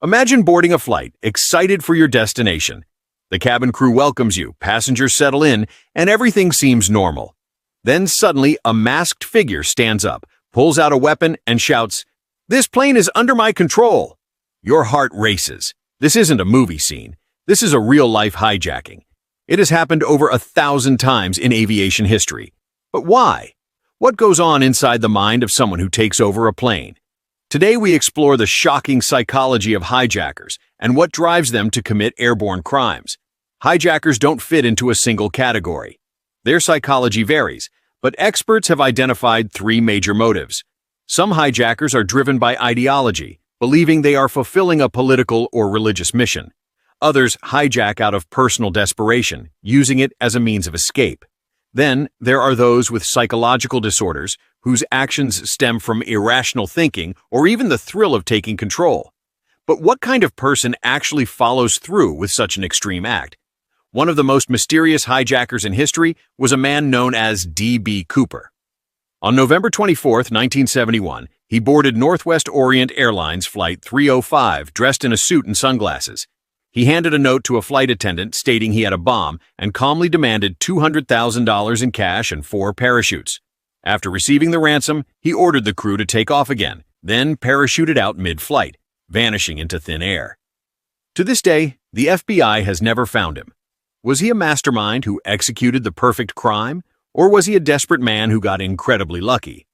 Imagine boarding a flight, excited for your destination. The cabin crew welcomes you, passengers settle in, and everything seems normal. Then suddenly, a masked figure stands up, pulls out a weapon, and shouts, "This plane is under my control!" Your heart races. This isn't a movie scene. This is a real-life hijacking. It has happened over 1,000 times in aviation history. But why? What goes on inside the mind of someone who takes over a plane? Today we explore the shocking psychology of hijackers and what drives them to commit airborne crimes. Hijackers don't fit into a single category. Their psychology varies, but experts have identified 3 major motives. Some hijackers are driven by ideology, believing they are fulfilling a political or religious mission. Others hijack out of personal desperation, using it as a means of escape. Then, there are those with psychological disorders whose actions stem from irrational thinking or even the thrill of taking control. But what kind of person actually follows through with such an extreme act? One of the most mysterious hijackers in history was a man known as D.B. Cooper. On November 24, 1971, he boarded Northwest Orient Airlines Flight 305 dressed in a suit and sunglasses. He handed a note to a flight attendant stating he had a bomb and calmly demanded $200,000 in cash and 4 parachutes. After receiving the ransom, he ordered the crew to take off again, then parachuted out mid-flight, vanishing into thin air. To this day, the FBI has never found him. Was he a mastermind who executed the perfect crime, or was he a desperate man who got incredibly lucky?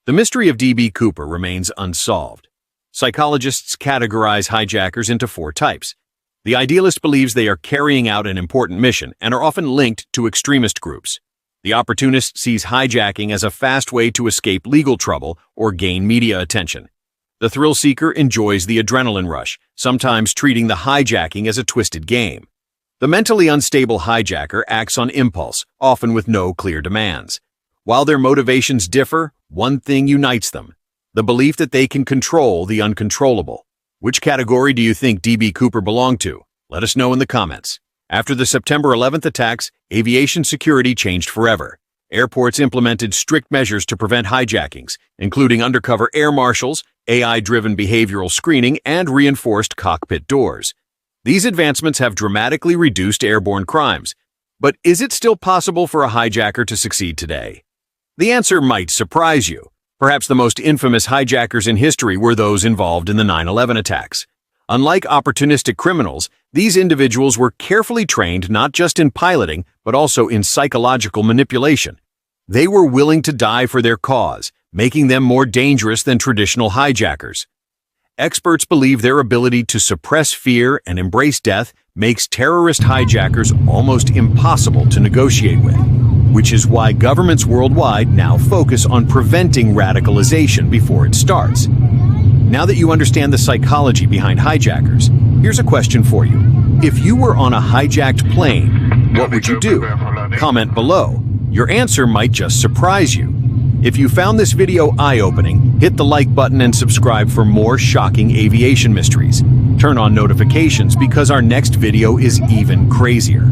The mystery of D.B. Cooper remains unsolved. Psychologists categorize hijackers into 4 types. The idealist believes they are carrying out an important mission and are often linked to extremist groups. The opportunist sees hijacking as a fast way to escape legal trouble or gain media attention. The thrill seeker enjoys the adrenaline rush, sometimes treating the hijacking as a twisted game. The mentally unstable hijacker acts on impulse, often with no clear demands. While their motivations differ, one thing unites them: the belief that they can control the uncontrollable. Which category do you think D.B. Cooper belonged to? Let us know in the comments. After the September 11th attacks, aviation security changed forever. Airports implemented strict measures to prevent hijackings, including undercover air marshals, AI-driven behavioral screening, and reinforced cockpit doors. These advancements have dramatically reduced airborne crimes. But is it still possible for a hijacker to succeed today? The answer might surprise you. Perhaps the most infamous hijackers in history were those involved in the 9/11 attacks. Unlike opportunistic criminals, these individuals were carefully trained not just in piloting, but also in psychological manipulation. They were willing to die for their cause, making them more dangerous than traditional hijackers. Experts believe their ability to suppress fear and embrace death makes terrorist hijackers almost impossible to negotiate with, which is why governments worldwide now focus on preventing radicalization before it starts. Now that you understand the psychology behind hijackers, here's a question for you. If you were on a hijacked plane, what would you do? Comment below. Your answer might just surprise you. If you found this video eye-opening, hit the like button and subscribe for more shocking aviation mysteries. Turn on notifications because our next video is even crazier.